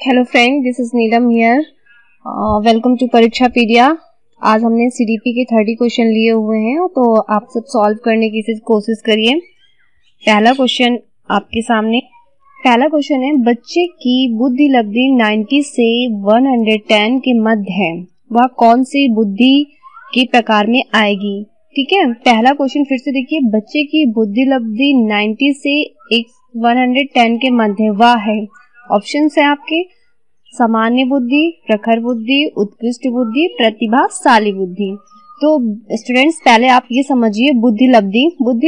Hello friend, this is Neelam here. Welcome to Parikshapedia. आज हमने CDP के 30 क्वेश्चन लिए हुए हैं, तो आप सब सॉल्व करने की कोशिश करिए। पहला क्वेश्चन आपके सामने। पहला क्वेश्चन है, बच्चे की बुद्धि लब्धि 90 से 110 के मध्य है, वह कौन सी बुद्धि के प्रकार में आएगी? ठीक है, पहला क्वेश्चन फिर से देखिए। बच्चे की बुद्धि लब्धि 90 से 110 के मध्य वह है। ऑप्शंस है आपके सामान्य बुद्धि, प्रखर बुद्धि, उत्कृष्ट बुद्धि, प्रतिभाशाली बुद्धि। तो स्टूडेंट्स, पहले आप ये समझिए, बुद्धि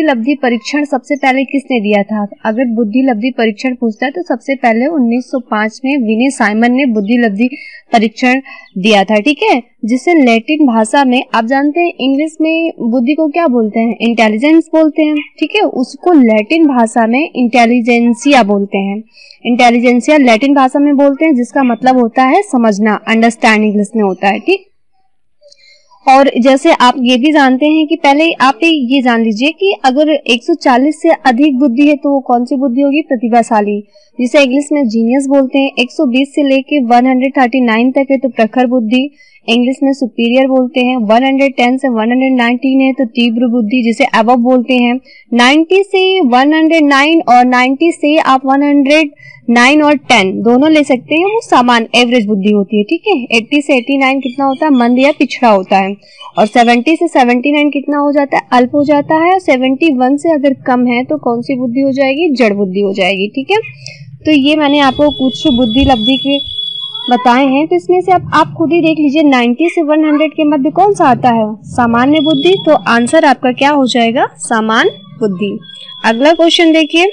लब्धि परीक्षण सबसे पहले किसने दिया था? अगर बुद्धि लब्धि परीक्षण पूछता है तो सबसे पहले 1905 में विनय साइमन ने बुद्धि लब्धि परीक्षण दिया था। ठीक है, जिसे लैटिन भाषा में, आप जानते हैं इंग्लिश में बुद्धि को क्या बोलते हैं? इंटेलिजेंस बोलते हैं। ठीक है, उसको लैटिन भाषा में इंटेलिजेंसिया बोलते हैं। इंटेलिजेंसिया लैटिन भाषा में बोलते हैं, जिसका मतलब होता है समझना, अंडरस्टैंड इंग्लिश में होता है। ठीक, और जैसे आप ये भी जानते हैं कि पहले आप ये जान लीजिए कि अगर 140 से अधिक बुद्धि है तो वो कौन सी बुद्धि होगी? प्रतिभाशाली, जिसे इंग्लिश में जीनियस बोलते हैं। 120 से लेके 139 तक है तो प्रखर बुद्धि, इंग्लिश में सुपीरियर बोलते हैं। 110 से 119 है तो तीव्र बुद्धि, जिसे अबव बोलते हैं। 90 से 109 और 90 से आप 109 और 10 दोनों ले सकते हैं, वो सामान्य एवरेज बुद्धि होती है। ठीक है, 80 से 89 कितना होता है? मंद या पिछड़ा होता है। और 70 से 79 कितना हो जाता है? अल्प हो जाता है। 71 से अगर कम है तो कौन सी बुद्धि हो जाएगी? जड़ बुद्धि हो जाएगी। ठीक है, तो ये मैंने आपको कुछ बुद्धि लब्धि के बताए हैं, तो इसमें से आप खुद ही देख लीजिए 90 से 100 के मध्य कौन सा आता है? सामान्य बुद्धि। तो आंसर आपका क्या हो जाएगा? सामान्य बुद्धि। अगला क्वेश्चन देखिए,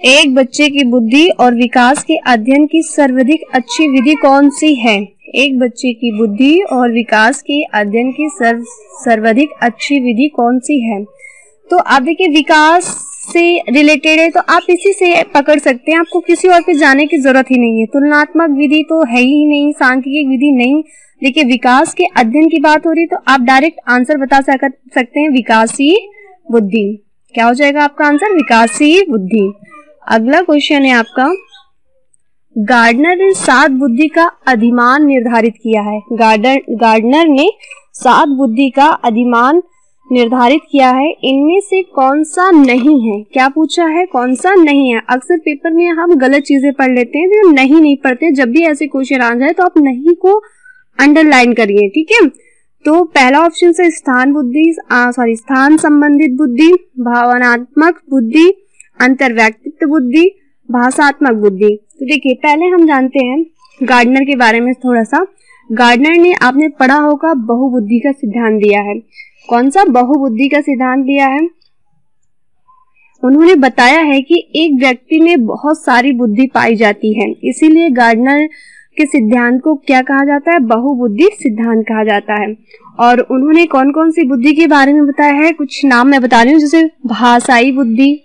एक बच्चे की बुद्धि और विकास के अध्ययन की सर्वाधिक अच्छी विधि कौन सी है? एक बच्चे की बुद्धि और विकास के अध्ययन की सर्वाधिक अच्छी विधि कौन सी है? तो आप देखिए, विकास से रिलेटेड है तो आप इसी से पकड़ सकते हैं, आपको किसी और पे जाने की जरूरत ही नहीं है। तुलनात्मक विधि तो है ही नहीं, सांख्यिक विधि नहीं। देखिए, विकास के अध्ययन की बात हो रही तो आप डायरेक्ट आंसर बता सकते हैं, विकासीय बुद्धि। क्या हो जाएगा आपका आंसर? विकासीय बुद्धि। अगला क्वेश्चन है आपका, गार्डनर ने 7 बुद्धि का अधिमान निर्धारित किया है। गार्डनर ने 7 बुद्धि का अधिमान निर्धारित किया है, इनमें से कौन सा नहीं है? क्या पूछा है? कौन सा नहीं है? अक्सर पेपर में हम गलत चीजें पढ़ लेते हैं, तो नहीं पढ़ते हैं। जब भी ऐसे क्वेश्चन आ जाए तो आप नहीं को अंडरलाइन करिए। ठीक है, तो पहला ऑप्शन से स्थान संबंधित बुद्धि, भावनात्मक बुद्धि, अंतर्व्यक्तित्व बुद्धि, भाषात्मक बुद्धि। तो देखिए, पहले हम जानते हैं गार्डनर के बारे में थोड़ा सा। गार्डनर ने, आपने पढ़ा होगा, बहुबुद्धि का सिद्धांत दिया है। कौन सा? बहुबुद्धि का सिद्धांत दिया है। उन्होंने बताया है कि एक व्यक्ति में बहुत सारी बुद्धि पाई जाती है, इसीलिए गार्डनर के सिद्धांत को क्या कहा जाता है? बहुबुद्धि सिद्धांत कहा जाता है। और उन्होंने कौन कौन सी बुद्धि के बारे में बताया है? कुछ नाम मैं बता रही हूँ, जैसे भाषाई बुद्धि,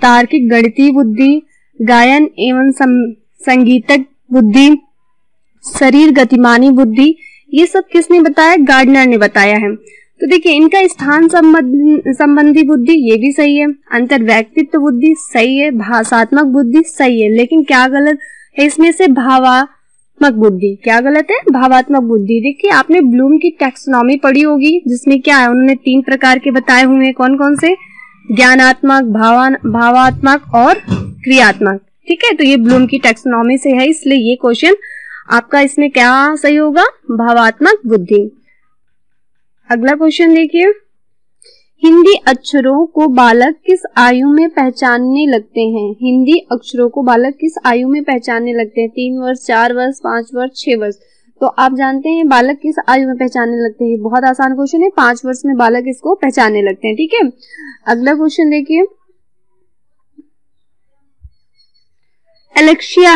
तार्किक गणितीय बुद्धि, गायन एवं संगीतक बुद्धि, शरीर गतिमानी बुद्धि। ये सब किसने बताया? गार्डनर ने बताया है। तो देखिए, इनका स्थान संबंधी बुद्धि ये भी सही है, अंतर्व्यक्तित्व बुद्धि सही है, भाषात्मक बुद्धि सही है, लेकिन क्या गलत है इसमें से? भावात्मक बुद्धि। क्या गलत है? भावात्मक बुद्धि। देखिए, आपने ब्लूम की टैक्सोनॉमी पढ़ी होगी, जिसमें क्या है, उन्होंने 3 प्रकार के बताए हुए हैं। कौन कौन से? ज्ञानात्मक, भावात्मक और क्रियात्मक। ठीक है, तो ये ब्लूम की टैक्सोनॉमी से है, इसलिए ये क्वेश्चन आपका इसमें क्या सही होगा? भावात्मक बुद्धि। अगला क्वेश्चन देखिए, हिंदी अक्षरों को बालक किस आयु में पहचानने लगते हैं? हिंदी अक्षरों को बालक किस आयु में पहचानने लगते हैं? 3 वर्ष, 4 वर्ष, 5 वर्ष, 6 वर्ष। तो आप जानते हैं बालक किस आयु में पहचानने लगते हैं? बहुत आसान क्वेश्चन है, 5 वर्ष में बालक इसको पहचानने लगते हैं। ठीक है, अगला क्वेश्चन देखिए, एलेक्सिया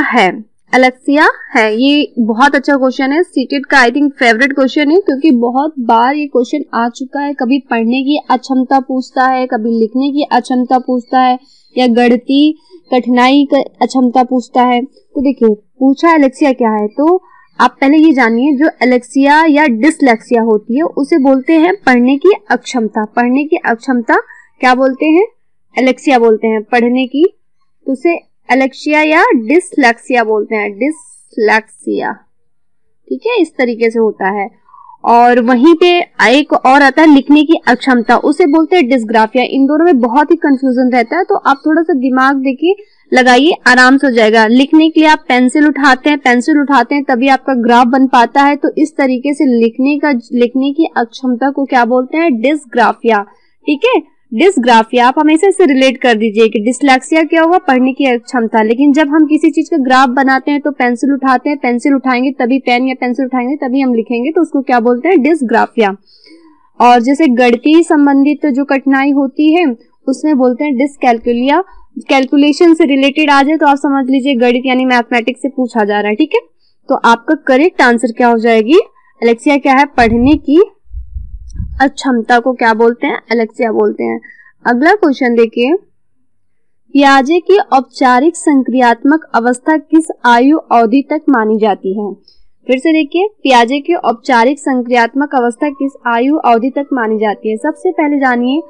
है। ये बहुत अच्छा क्वेश्चन है, सीटेट का आई थिंक फेवरेट क्वेश्चन है, क्योंकि बहुत बार ये क्वेश्चन आ चुका है। कभी पढ़ने की अक्षमता पूछता है, कभी लिखने की अक्षमता पूछता है, या गणितीय कठिनाई का अक्षमता पूछता है। तो देखिए, पूछा एलेक्सिया क्या है, तो आप पहले ये जानिए, जो एलेक्सिया या डिसलेक्सिया होती है उसे बोलते हैं पढ़ने की अक्षमता। पढ़ने की अक्षमता क्या बोलते हैं? एलेक्सिया बोलते हैं। पढ़ने की, तो उसे एलेक्सिया या डिसलेक्सिया बोलते हैं, डिसलेक्सिया, ठीक है, इस तरीके से होता है। और वहीं पे एक और आता है लिखने की अक्षमता, उसे बोलते हैं डिस्ग्राफिया। इन दोनों में बहुत ही कंफ्यूजन रहता है, तो आप थोड़ा सा दिमाग देखिए लगाइए, आराम से हो जाएगा। लिखने के लिए आप पेंसिल उठाते हैं तभी आपका ग्राफ बन पाता है। तो इस तरीके से लिखने की अक्षमता को क्या बोलते हैं, डिस्ग्राफिया, ठीक है, डिस्ग्राफिया। आप हमेशा इसे रिलेट कर दीजिए कि डिसलेक्सिया क्या होगा, पढ़ने की अक्षमता। लेकिन जब हम किसी चीज का ग्राफ बनाते हैं तो पेंसिल उठाएंगे तभी, पेन या पेंसिल उठाएंगे तभी हम लिखेंगे, तो उसको क्या बोलते हैं, डिस्ग्राफिया। और जैसे गणितीय संबंधित जो कठिनाई होती है उसमें बोलते हैं डिसकैलकुलिया। कैलकुलेशन से रिलेटेड आ जाए तो आप समझ लीजिए गणित यानी मैथमेटिक्स से पूछा जा रहा है, ठीक है। तो आपका करेक्ट आंसर क्या हो जाएगी, एलेक्सिया क्या है, पढ़ने की अक्षमता को क्या बोलते हैं, एलेक्सिया बोलते हैं। अगला क्वेश्चन देखिए, पियाजे की औपचारिक संक्रियात्मक अवस्था किस आयु अवधि तक मानी जाती है। फिर से देखिए, पियाजे की औपचारिक संक्रियात्मक अवस्था किस आयु अवधि तक मानी जाती है। सबसे पहले जानिए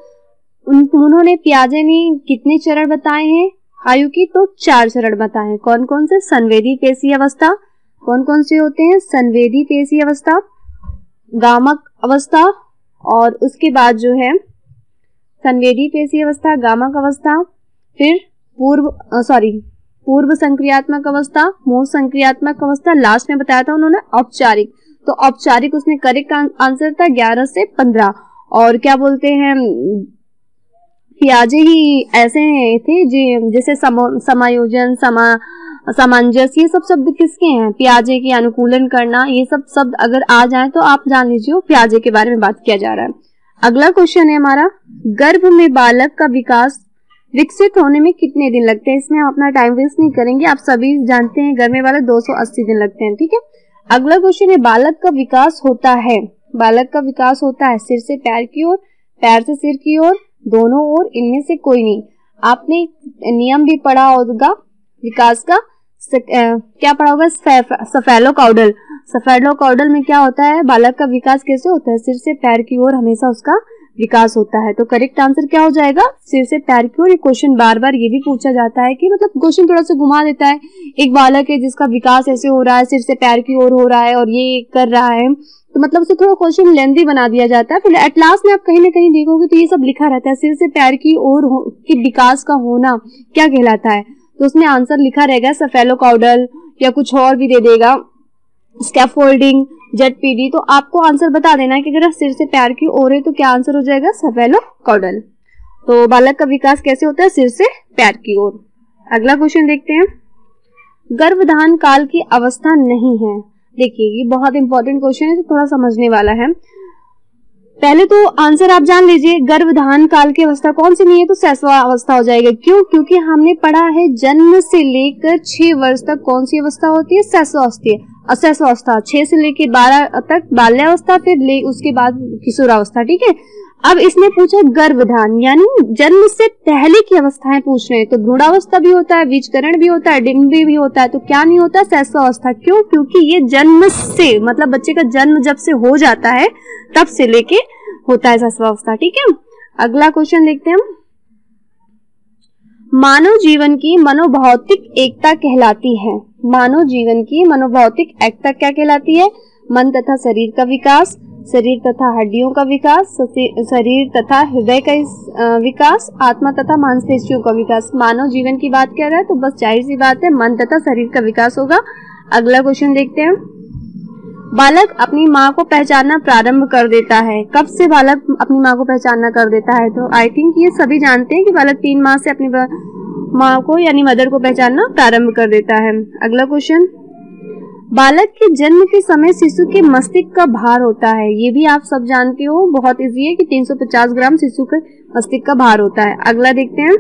उन्होंने पियाजे ने कितने चरण बताए हैं आयु की, तो 4 चरण बताए हैं। कौन कौन से, संवेदी पेशीय अवस्था, कौन कौन से होते हैं, संवेदी पेशीय अवस्था, गामक अवस्था, और उसके बाद जो है संवेदी पेशीय अवस्था, गामक अवस्था, फिर पूर्व संक्रियात्मक अवस्था, मूल संक्रियात्मक अवस्था, लास्ट में बताया था उन्होंने औपचारिक। तो औपचारिक उसमें करेक्ट आंसर था 11 से 15। और क्या बोलते हैं, पियाजे ही ऐसे थे जैसे समायोजन, सामंजस्य, ये सब शब्द किसके हैं, पियाजे की, अनुकूलन करना, ये सब शब्द अगर आ जाए तो आप जान लीजिए पियाजे के बारे में बात किया जा रहा है। अगला क्वेश्चन है हमारा, गर्भ में बालक का विकास विकसित होने में कितने दिन लगते हैं। इसमें हम अपना टाइम वेस्ट नहीं करेंगे, आप सभी जानते हैं गर्भ में बालक 280 दिन लगते हैं, ठीक है। अगला क्वेश्चन है, बालक का विकास होता है सिर से पैर की ओर, पैर से सिर की ओर, दोनों ओर, इनमें से कोई नहीं। आपने नियम भी पढ़ा होगा विकास का, क्या पढ़ा होगा, सफेलोकाउडल में क्या होता है, बालक का विकास कैसे होता है, सिर से पैर की ओर हमेशा उसका विकास होता है। तो करेक्ट आंसर क्या हो जाएगा, सिर से पैर की ओर। ये क्वेश्चन बार बार ये भी पूछा जाता है कि मतलब क्वेश्चन थोड़ा सा घुमा देता है, एक बालक है जिसका विकास ऐसे हो रहा है, सिर से पैर की ओर हो रहा है और ये कर रहा है, तो मतलब उसे थोड़ा क्वेश्चन लेंथी बना दिया जाता है। फिर एट लास्ट में आप कहीं ना कहीं देखोगे तो ये सब लिखा रहता है, सिर से पैर की ओर की विकास का होना क्या कहलाता है, तो उसमें आंसर लिखा रहेगा सफेलोकाउडल, या कुछ और भी दे देगा, स्कैफोल्डिंग, जेडपीडी। तो आपको आंसर बता देना है कि अगर सिर से पैर की ओर है तो क्या आंसर हो जाएगा, सफेलोकाउडल। तो बालक का विकास कैसे होता है, सिर से पैर की ओर। अगला क्वेश्चन देखते हैं, गर्भधान काल की अवस्था नहीं है। देखिए ये बहुत इंपॉर्टेंट क्वेश्चन है, तो थोड़ा समझने वाला है। पहले तो आंसर आप जान लीजिए, गर्भधान काल की अवस्था कौन सी नहीं है, तो शैशव अवस्था हो जाएगा। क्यों, क्योंकि हमने पढ़ा है जन्म से लेकर 6 वर्ष तक कौन सी अवस्था होती है, शैशव अवस्था, 6 से लेकर 12 तक बाल्यावस्था, फिर उसके बाद किशोरावस्था, ठीक है। अब इसने पूछा गर्भधान यानी जन्म से पहले की अवस्थाएं पूछ रहे हैं, तो भ्रूणावस्था भी होता है, बीजकरण भी होता है, डिम्बी भी होता है, तो क्या नहीं होता, शैशवावस्था। क्यों, क्योंकि ये जन्म से मतलब बच्चे का जन्म जब से हो जाता है तब से लेके होता है शैशवावस्था, ठीक है। अगला क्वेश्चन देखते हैं हम, मानव जीवन की मनोभौतिक एकता कहलाती है। मानव जीवन की मनोभौतिक एकता क्या कहलाती है, मन तथा शरीर का विकास, शरीर तथा हड्डियों का विकास, शरीर तथा हृदय का विकास, आत्मा तथा मांसपेशियों का विकास। मानव जीवन की बात कर रहा है तो बस जाहिर सी बात है मन तथा शरीर का विकास होगा। अगला क्वेश्चन देखते हैं, बालक अपनी माँ को पहचानना प्रारंभ कर देता है। कब से बालक अपनी माँ को पहचानना कर देता है, तो आई थिंक ये सभी जानते हैं कि बालक 3 माह से अपनी माँ को यानी मदर को पहचानना प्रारंभ कर देता है। अगला क्वेश्चन, बालक के जन्म के समय शिशु के मस्तिष्क का भार होता है। ये भी आप सब जानते हो, बहुत इजी है कि 350 ग्राम शिशु के मस्तिष्क का भार होता है। अगला देखते हैं,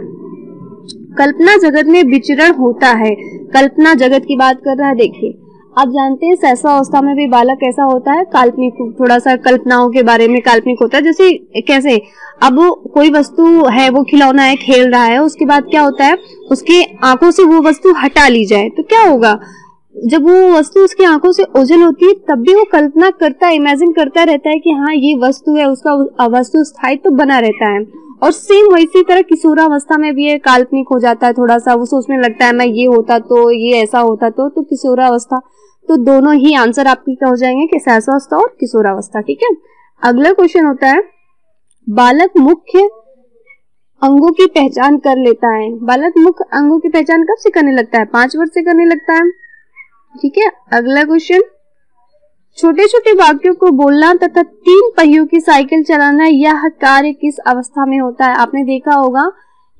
कल्पना जगत में विचरण होता है। कल्पना जगत की बात कर रहा है। देखिए आप जानते हैं शैशवावस्था में भी बालक कैसा होता है, काल्पनिक, थोड़ा सा कल्पनाओं के बारे में काल्पनिक होता है। जैसे कैसे, अब कोई वस्तु है, वो खिलौना है, खेल रहा है, उसके बाद क्या होता है, उसकी आंखों से वो वस्तु हटा ली जाए तो क्या होगा, जब वो वस्तु उसकी आंखों से ओझल होती है तब भी वो कल्पना करता है, इमेजिन करता रहता है कि हाँ ये वस्तु है, उसका वस्तु स्थायित्व तो बना रहता है। और सेम वैसी तरह किशोरावस्था में भी ये काल्पनिक हो जाता है, थोड़ा सा वो सोचने लगता है मैं ये होता तो ये ऐसा होता तो किशोरावस्था। तो दोनों ही आंसर आपके क्या हो जाएंगे, किशोरावस्था और किशोरावस्था। ठीक है, अगला क्वेश्चन होता है बालक मुख्य अंगों की पहचान कर लेता है। बालक मुख्य अंगों की पहचान कब से करने लगता है, 5 वर्ष से करने लगता है। ठीक है, अगला क्वेश्चन, छोटे छोटे वाक्यों को बोलना तथा 3 पहियों की साइकिल चलाना यह कार्य किस अवस्था में होता है। आपने देखा होगा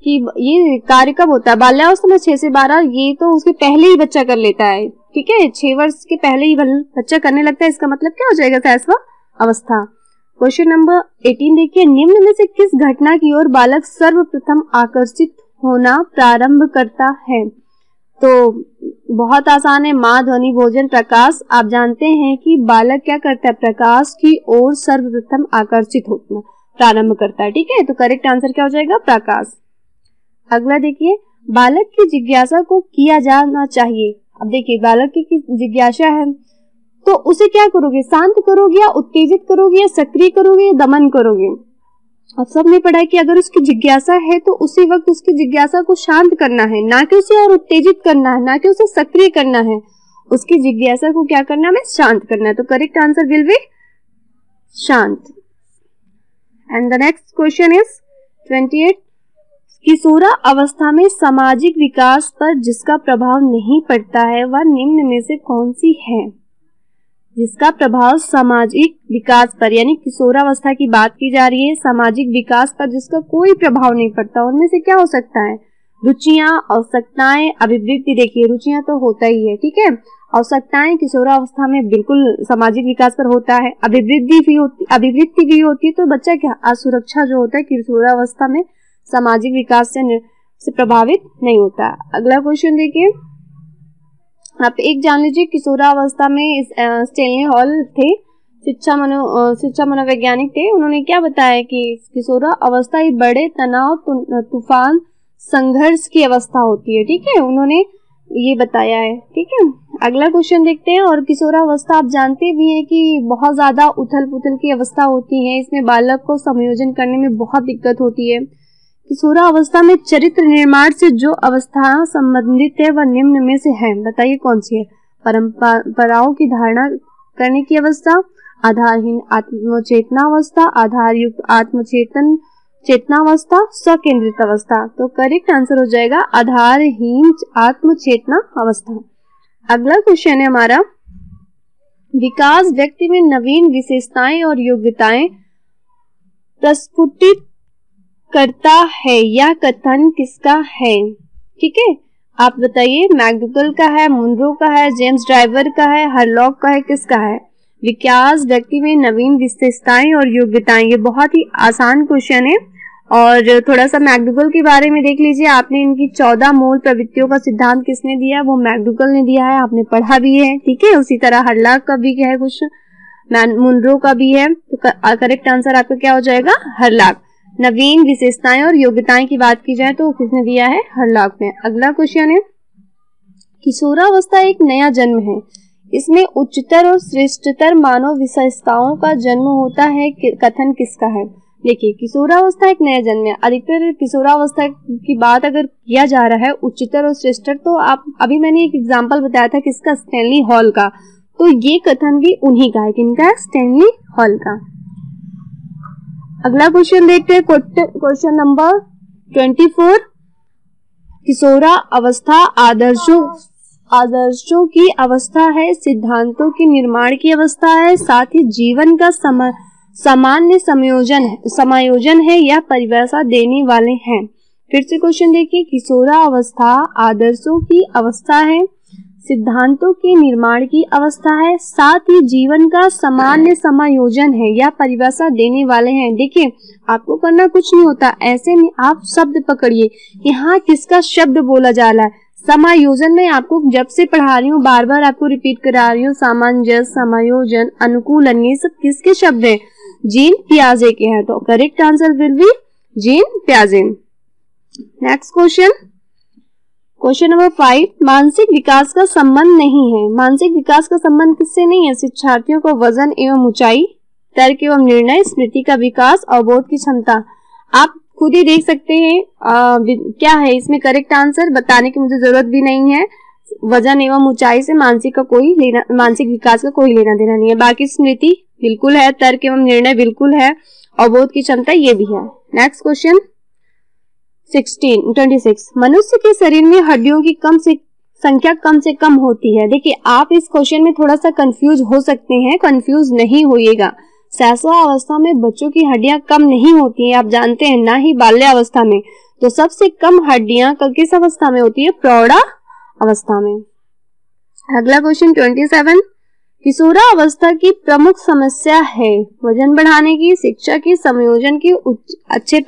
कि ये कार्य कब होता है, बाल्यावस्था में 6 से 12, ये तो उसके पहले ही बच्चा कर लेता है। ठीक है, 6 वर्ष के पहले ही बच्चा करने लगता है, इसका मतलब क्या हो जाएगा, शैशव अवस्था। क्वेश्चन नंबर 18 देखिए, निम्न में से किस घटना की ओर बालक सर्वप्रथम आकर्षित होना प्रारंभ करता है। तो बहुत आसान है, माँ, ध्वनि, भोजन, प्रकाश। आप जानते हैं कि बालक क्या करता है, प्रकाश की ओर सर्वप्रथम आकर्षित होना प्रारंभ करता है। ठीक है, तो करेक्ट आंसर क्या हो जाएगा, प्रकाश। अगला देखिए, बालक की जिज्ञासा को किया जाना चाहिए। अब देखिए, बालक की जिज्ञासा है तो उसे क्या करोगे, शांत करोगे या उत्तेजित करोगे या सक्रिय करोगे या दमन करोगे। अब सबने पढ़ा है कि अगर उसकी जिज्ञासा है तो उसी वक्त उसकी जिज्ञासा को शांत करना है, ना कि उसे और उत्तेजित करना है, ना कि उसे सक्रिय करना है। उसकी जिज्ञासा को क्या करना है, शांत करना है। तो करेक्ट आंसर विल बी शांत। And the next question is 28, किशोरा अवस्था में सामाजिक विकास पर जिसका प्रभाव नहीं पड़ता है वह निम्न में से कौन सी है। जिसका प्रभाव सामाजिक विकास पर, यानी किशोरावस्था की बात की जा रही है, सामाजिक विकास पर जिसका कोई प्रभाव नहीं पड़ता, उनमें से क्या हो सकता है, रुचियां, आवश्यकताएं, अभिवृत्ति। देखिए, रुचियां तो होता ही है, ठीक है, आवश्यकताएं किशोरावस्था में बिल्कुल सामाजिक विकास पर होता है, अभिवृत्ति भी होती है। तो बच्चा क्या, असुरक्षा जो होता है किशोरावस्था में सामाजिक विकास से प्रभावित नहीं होता। अगला क्वेश्चन देखिए, आप एक जान लीजिए, किशोरावस्था में स्टेनली हॉल थे, शिक्षा मनोवैज्ञानिक थे, उन्होंने क्या बताया कि किशोरावस्था ही बड़े तनाव, तूफान, संघर्ष की अवस्था होती है। ठीक है, उन्होंने ये बताया है। ठीक है, अगला क्वेश्चन देखते हैं। और किशोरावस्था आप जानते भी हैं कि बहुत ज्यादा उथल पुथल की अवस्था होती है, इसमें बालक को समायोजन करने में बहुत दिक्कत होती है। किशोरावस्था में चरित्र निर्माण से जो अवस्था संबंधित है वह निम्न में से है, बताइए कौन सी है। परंपराओं की धारणा करने की अवस्था, आधारहीन आत्मचेतनावस्था, आधार युक्त चेतनावस्था, स्वकेंद्रित अवस्था। तो करेक्ट आंसर हो जाएगा आधारहीन आत्मचेतना अवस्था। अगला क्वेश्चन है हमारा, विकास व्यक्ति में नवीन विशेषताएं और योग्यताएं प्रस्फुटित करता है, यह कथन किसका है। ठीक है, आप बताइए, मैकडूगल का है, मुनरो का है, जेम्स ड्राइवर का है, हरलॉक का है, किसका है। विकास व्यक्ति में नवीन विशेषताएं और योग्यताएं, ये बहुत ही आसान क्वेश्चन है। और थोड़ा सा मैकडूगल के बारे में देख लीजिए, आपने इनकी 14 मूल प्रवृत्तियों का सिद्धांत किसने दिया, वो मैकडूगल ने दिया है, आपने पढ़ा भी है। ठीक है, उसी तरह हरलॉक का भी है क्वेश्चन, मुनरो का भी है। तो करेक्ट आंसर आपका क्या हो जाएगा, हरलॉक। नवीन विशेषताएं और योग्यताएं की बात की जाए तो किसने दिया है, हरलॉक ने। अगला क्वेश्चन है, किशोरावस्था एक नया जन्म है, इसमें उच्चतर और श्रेष्ठतर मानव विशेषताओं का जन्म होता है, कथन किसका है। देखिए, किशोरावस्था एक नया जन्म है, अधिकतर किशोरावस्था की बात अगर किया जा रहा है उच्चतर और श्रेष्ठतर, तो आप अभी मैंने एक एग्जाम्पल बताया था किसका, स्टेनली हॉल का, तो ये कथन भी उन्हीं का है, किनका, स्टेनली हॉल का। अगला क्वेश्चन देखते हैं, क्वेश्चन नंबर 24, किशोरा अवस्था आदर्शों की अवस्था है, सिद्धांतों के निर्माण की अवस्था है, साथ ही जीवन का सामान्य समायोजन है या परिभाषा देने वाले हैं। फिर से क्वेश्चन देखिए, किशोरा अवस्था आदर्शों की अवस्था है, सिद्धांतों के निर्माण की अवस्था है, साथ ही जीवन का सामान्य समायोजन है या परिभाषा देने वाले हैं। देखिए, आपको करना कुछ नहीं होता, ऐसे में आप शब्द पकड़िए, यहाँ किसका शब्द बोला जा रहा है। समायोजन में आपको जब से पढ़ा रही हूँ बार बार आपको रिपीट करा रही हूँ, सामंजस्य, समायोजन, अनुकूलन, ये सब किसके शब्द है, जीन पियाजे के हैं। तो correct answer will be Jean पियाजे। नेक्स्ट क्वेश्चन नंबर 5, मानसिक विकास का संबंध नहीं है। मानसिक विकास का संबंध किससे नहीं है, शिक्षार्थियों को वजन एवं ऊंचाई, तर्क एवं निर्णय, स्मृति का विकास, अवबोध की क्षमता। आप खुद ही देख सकते हैं क्या है इसमें करेक्ट आंसर, बताने की मुझे जरूरत भी नहीं है। वजन एवं ऊंचाई से मानसिक विकास का कोई लेना देना नहीं है। बाकी स्मृति बिल्कुल है, तर्क एवं निर्णय बिल्कुल है, अवबोध की क्षमता ये भी है। नेक्स्ट क्वेश्चन 26 मनुष्य के शरीर में हड्डियों की संख्या कम से कम होती है। देखिए आप इस क्वेश्चन में थोड़ा सा कंफ्यूज हो सकते हैं, कंफ्यूज नहीं होइएगा। शैशवावस्था में बच्चों की हड्डियां कम नहीं होती हैं, आप जानते हैं, ना ही बाल्यावस्था में। तो सबसे कम हड्डियां किस अवस्था में होती है? प्रौढ़ा अवस्था में। अगला क्वेश्चन 27 किशोरावस्था की प्रमुख समस्या है वजन बढ़ाने की, शिक्षा की, समायोजन की, अच्छे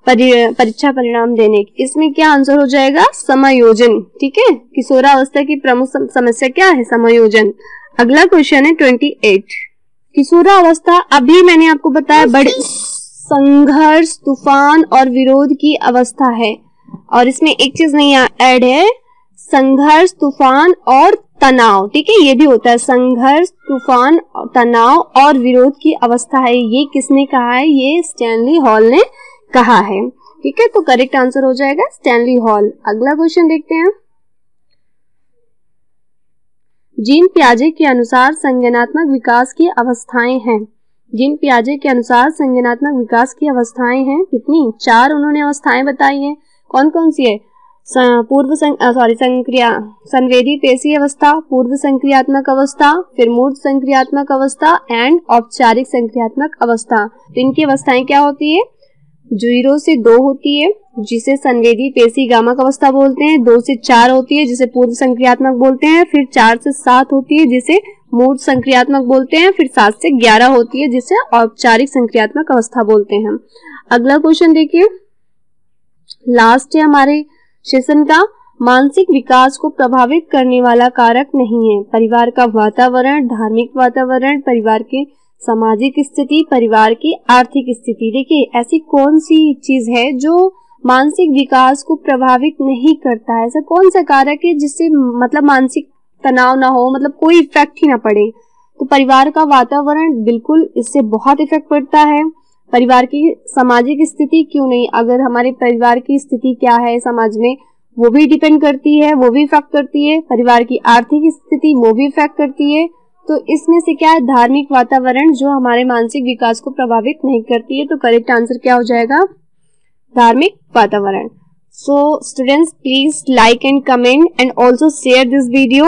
परीक्षा परिणाम देने की। इसमें क्या आंसर हो जाएगा? समायोजन। ठीक है, किशोरावस्था की प्रमुख समस्या क्या है? समायोजन। अगला क्वेश्चन है 28 किशोरावस्था अभी मैंने आपको बताया बड़े संघर्ष, तूफान और विरोध की अवस्था है, और इसमें एक चीज नहीं ऐड है, संघर्ष, तूफान और तनाव। ठीक है, ये भी होता है, संघर्ष, तूफान, तनाव और विरोध की अवस्था है। ये किसने कहा है? ये स्टैनली हॉल ने कहा है। ठीक है, तो करेक्ट आंसर हो जाएगा स्टैनली हॉल। अगला क्वेश्चन देखते हैं। जीन पियाजे के अनुसार संज्ञानात्मक विकास की अवस्थाएं हैं। जीन पियाजे के अनुसार संज्ञानात्मक विकास की अवस्थाएं हैं कितनी? 4 उन्होंने अवस्थाएं बताई हैं। कौन कौन सी है? संवेदी पेशी अवस्था, पूर्व संक्रियात्मक अवस्था, फिर मूर्त संक्रियात्मक अवस्था एंड औपचारिक संक्रियात्मक अवस्था। तो इनकी अवस्थाएं क्या होती है? 0 से 2 होती है जिसे संवेदी पेशी गामक अवस्था बोलते हैं, 2 से 4 होती है जिसे पूर्व संक्रियात्मक बोलते हैं, फिर 4 से 7 होती है जिसे मूर्त संक्रियात्मक बोलते हैं, फिर 7 से 11 होती है जिसे औपचारिक संक्रियात्मक अवस्था बोलते हैं। अगला क्वेश्चन देखिए, लास्ट है हमारे सेशन का। मानसिक विकास को प्रभावित करने वाला कारक नहीं है परिवार का वातावरण, धार्मिक वातावरण, परिवार की सामाजिक स्थिति, परिवार की आर्थिक स्थिति। देखिए ऐसी कौन सी चीज है जो मानसिक विकास को प्रभावित नहीं करता है? ऐसा कौन सा कारक है जिससे मतलब मानसिक तनाव ना हो, मतलब कोई इफेक्ट ही ना पड़े? तो परिवार का वातावरण बिल्कुल इससे बहुत इफेक्ट पड़ता है। परिवार की सामाजिक स्थिति क्यों नहीं, अगर हमारे परिवार की स्थिति क्या है समाज में वो भी डिपेंड करती है, वो भी इफेक्ट करती है। परिवार की आर्थिक स्थिति वो भी इफेक्ट करती है। तो इसमें से क्या है? धार्मिक वातावरण जो हमारे मानसिक विकास को प्रभावित नहीं करती है। तो करेक्ट आंसर क्या हो जाएगा? धार्मिक वातावरण। So students, please like and comment and also share this video.